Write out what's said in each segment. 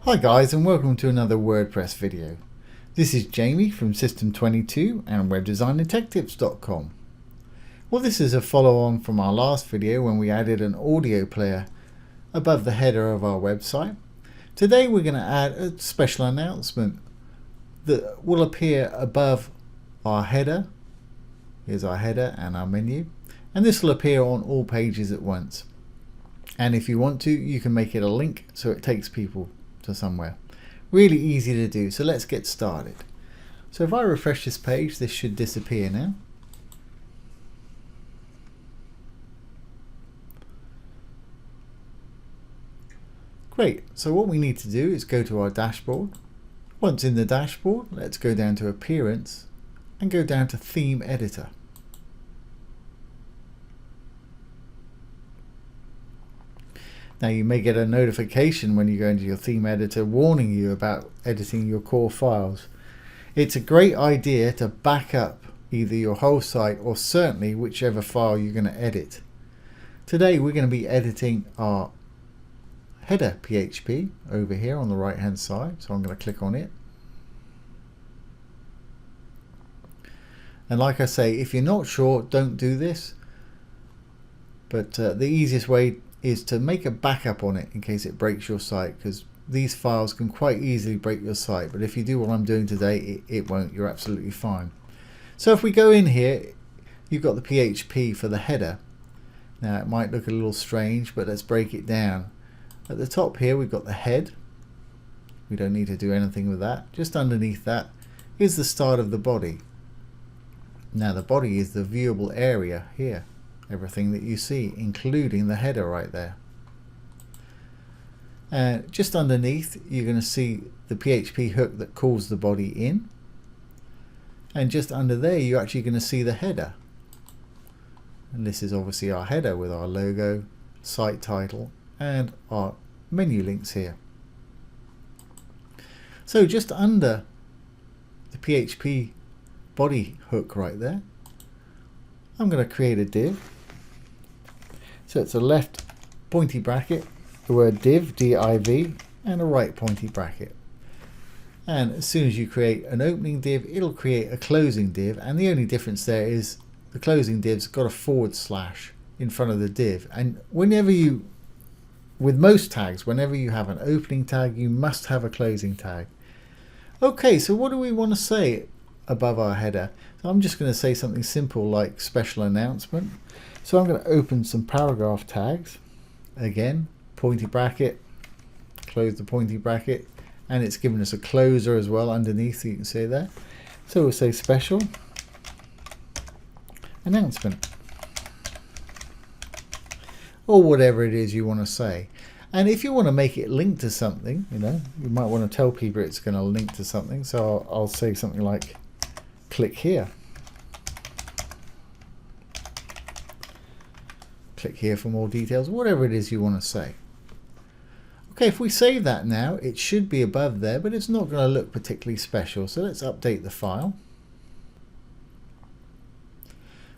Hi guys, and welcome to another WordPress video. This is Jamie from System22 and webdesignandtechtips.com. Well, this is a follow-on from our last video when we added an audio player above the header of our website. Today we're going to add a special announcement that will appear above our header. Here's our header and our menu, and this will appear on all pages at once. And if you want to, you can make it a link so it takes people to somewhere. Really easy to do, so let's get started. So if I refresh this page, this should disappear now. Great, so what we need to do is go to our dashboard. Once in the dashboard, let's go down to Appearance and go down to Theme Editor. Now you may get a notification when you go into your theme editor warning you about editing your core files. It's a great idea to back up either your whole site or certainly whichever file you're going to edit. Today we're going to be editing our header.php over here on the right hand side, so I'm going to click on it. And like I say, if you're not sure, don't do this, but the easiest way is to make a backup on it in case it breaks your site, because these files can quite easily break your site, but if you do what I'm doing today, it won't. You're absolutely fine. So if we go in here, you've got the PHP for the header. Now it might look a little strange, but let's break it down. At the top here we've got the head. We don't need to do anything with that. Just underneath that is the start of the body. Now the body is the viewable area here. Everything that you see, including the header right there. And just underneath, you're going to see the PHP hook that calls the body in. And just under there, you're actually going to see the header. And this is obviously our header with our logo, site title, and our menu links here. So just under the PHP body hook right there, I'm going to create a div. So it's a left pointy bracket, the word div, D-I-V, and a right pointy bracket. And as soon as you create an opening div, it'll create a closing div, and the only difference there is the closing div's got a / in front of the div. And whenever you, with most tags, whenever you have an opening tag, you must have a closing tag. Okay, so what do we want to say above our header? So I'm just going to say something simple like special announcement. So I'm going to open some paragraph tags. Again, pointy bracket, close the pointy bracket, and it's given us a closer as well underneath, so you can see there. So we'll say special announcement, or whatever it is you want to say. And if you want to make it link to something, you might want to tell people it's going to link to something. So I'll say something like click here. Click here for more details, whatever it is you want to say. Okay, if we save that now, it should be above there, but it's not going to look particularly special. So let's update the file.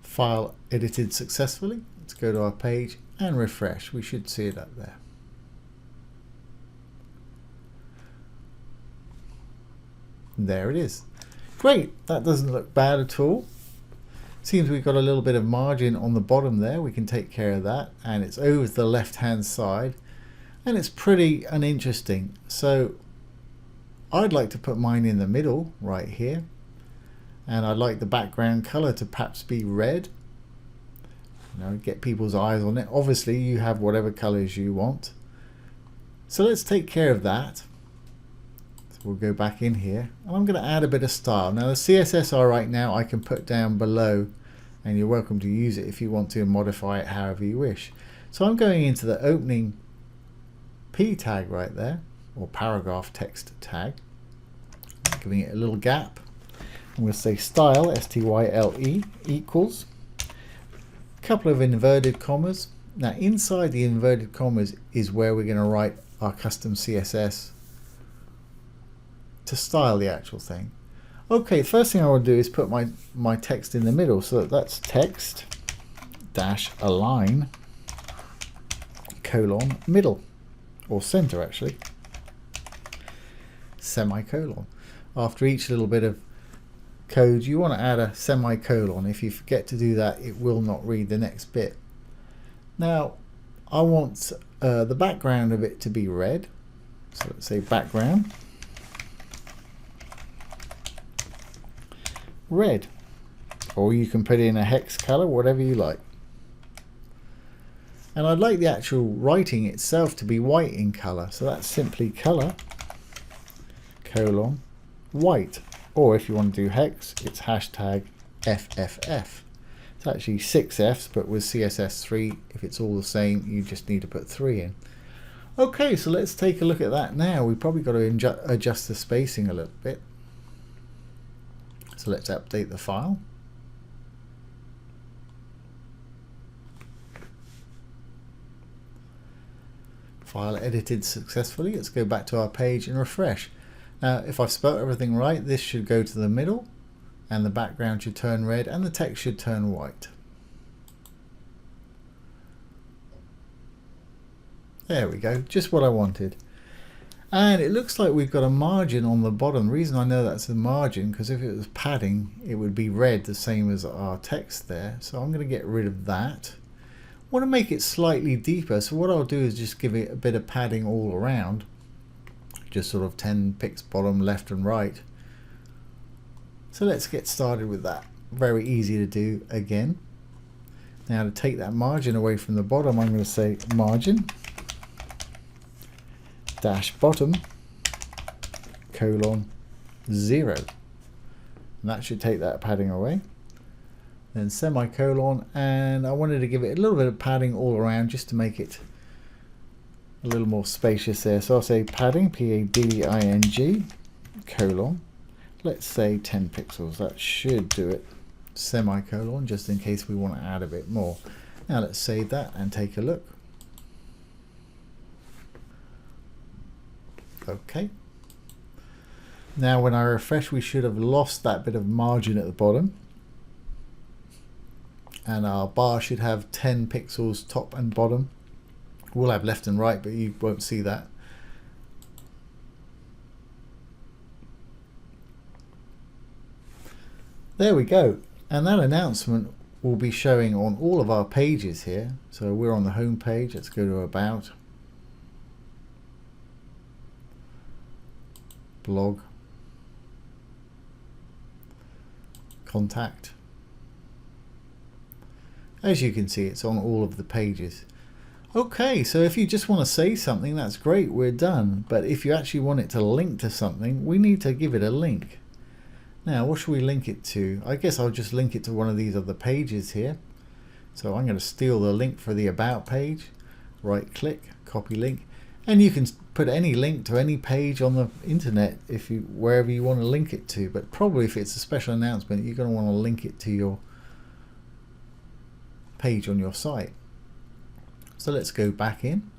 File edited successfully. Let's go to our page and refresh. We should see it up there. And there it is. Great, that doesn't look bad at all. Seems we've got a little bit of margin on the bottom there. We can take care of that, and it's over the left hand side, and it's pretty uninteresting. So I'd like to put mine in the middle right here, and I'd like the background color to perhaps be red. Get people's eyes on it. Obviously you have whatever colors you want. So let's take care of that. We'll go back in here, and I'm going to add a bit of style. Now the CSS right now I can put down below, and you're welcome to use it if you want to and modify it however you wish. So I'm going into the opening P tag right there, or paragraph text tag, giving it a little gap, and we'll say style, S-T-Y-L-E, equals a couple of inverted commas. Now inside the inverted commas is where we're going to write our custom CSS to style the actual thing. Okay, first thing I want to do is put my text in the middle, so that's text dash align colon middle, or center actually. semicolon. After each little bit of code, you want to add a semicolon. If you forget to do that, it will not read the next bit. Now, I want the background of it to be red. So let's say background red, or you can put in a hex color, whatever you like. And I'd like the actual writing itself to be white in color, so that's simply color colon white, or if you want to do hex, it's hashtag FFF. It's actually 6 Fs, but with CSS3, if it's all the same, you just need to put 3 in. Okay, so let's take a look at that now. We've probably got to adjust the spacing a little bit. So let's update the file. File edited successfully. Let's go back to our page and refresh. Now, if I've spelled everything right, this should go to the middle, and the background should turn red, and the text should turn white. There we go, just what I wanted. And it looks like we've got a margin on the bottom. The reason I know that's a margin, because if it was padding, it would be red, the same as our text there. So I'm going to get rid of that. I want to make it slightly deeper, so what I'll do is just give it a bit of padding all around. Just sort of 10 pixels bottom, left and right. So let's get started with that. Very easy to do again. Now to take that margin away from the bottom, I'm going to say margin dash bottom colon 0. And that should take that padding away. Then semicolon, and I wanted to give it a little bit of padding all around just to make it a little more spacious there. So I'll say padding, P-A-D-D-I-N-G, colon, let's say 10 pixels. That should do it. Semicolon, just in case we want to add a bit more. Now let's save that and take a look. Okay. Now when I refresh, we should have lost that bit of margin at the bottom. And our bar should have 10 pixels top and bottom. We'll have left and right, but you won't see that. There we go. And that announcement will be showing on all of our pages here. So we're on the home page. Let's go to About, Blog, Contact. As you can see, it's on all of the pages. Okay, so if you just want to say something, that's great, we're done. But if you actually want it to link to something, we need to give it a link. Now, what should we link it to? I guess I'll just link it to one of these other pages here. So I'm going to steal the link for the About page, right click, copy link, and you can put any link to any page on the internet if you wherever you want to link it to. But probably if it's a special announcement, you're going to want to link it to your page on your site. So let's go back in.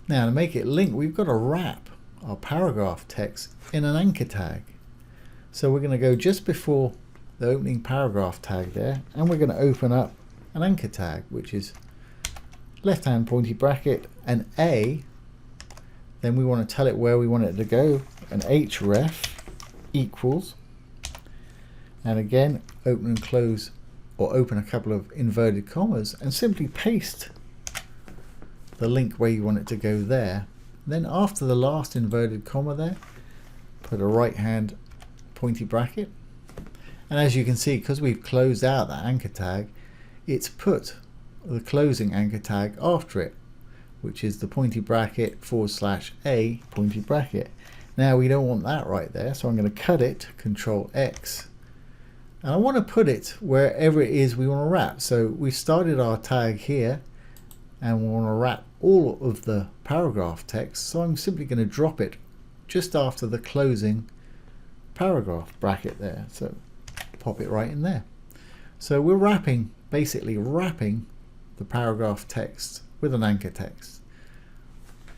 Now to make it link, we've got to wrap our paragraph text in an anchor tag. So we're going to go just before the opening paragraph tag there, and we're going to open up an anchor tag, which is left hand pointy bracket, an A, then we want to tell it where we want it to go, an href equals, and again open and close, or open a couple of inverted commas and simply paste the link where you want it to go there. Then after the last inverted comma there, put a right hand pointy bracket, and as you can see, because we've closed out that anchor tag, it's put the closing anchor tag after it, which is the pointy bracket / a pointy bracket. Now we don't want that right there, so I'm going to cut it, Control X, and I want to put it wherever it is we want to wrap. So we started our tag here and we want to wrap all of the paragraph text, so I'm simply going to drop it just after the closing paragraph bracket there. So pop it right in there. So we're wrapping, basically wrapping the paragraph text with an anchor text.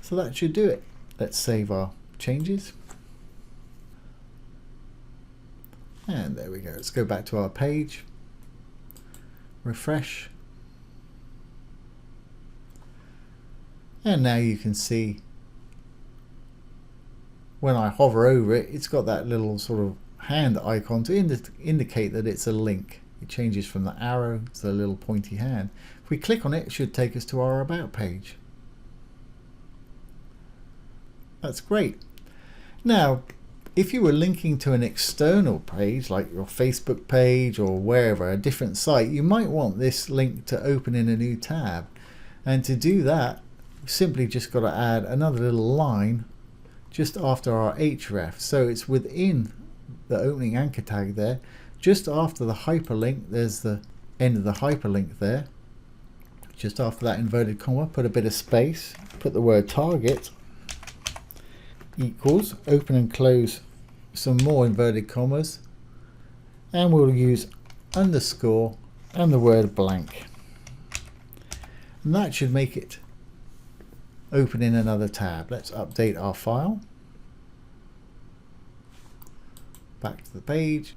So that should do it. Let's save our changes. And there we go. Let's go back to our page, refresh, and now you can see when I hover over it, it's got that little sort of hand icon to indicate that it's a link. It changes from the arrow to the little pointy hand. If we click on it, it should take us to our About page. That's great. Now, if you were linking to an external page, like your Facebook page or wherever, a different site, you might want this link to open in a new tab. And to do that, we've simply just got to add another little line just after our href. So it's within the opening anchor tag there. Just after the hyperlink, there's the end of the hyperlink there. Just after that inverted comma, put a bit of space, put the word target equals, open and close some more inverted commas, and we'll use underscore and the word blank. And that should make it open in another tab. Let's update our file. Back to the page.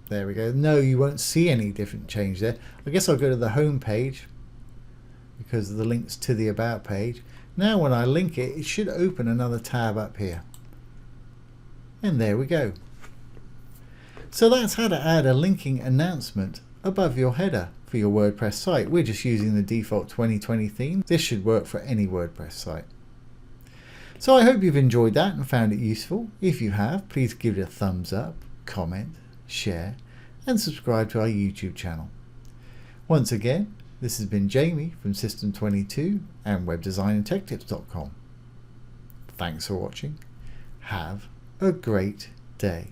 There we go. No, you won't see any different change there. I guess I'll go to the home page because of the links to the About page. Now when I link it, it should open another tab up here. And there we go. So that's how to add a linking announcement above your header for your WordPress site. We're just using the default 2020 theme. This should work for any WordPress site. So I hope you've enjoyed that and found it useful. If you have, please give it a thumbs up, comment, share, and subscribe to our YouTube channel. Once again, this has been Jamie from System22 and webdesignandtechtips.com. Thanks for watching. Have a great day.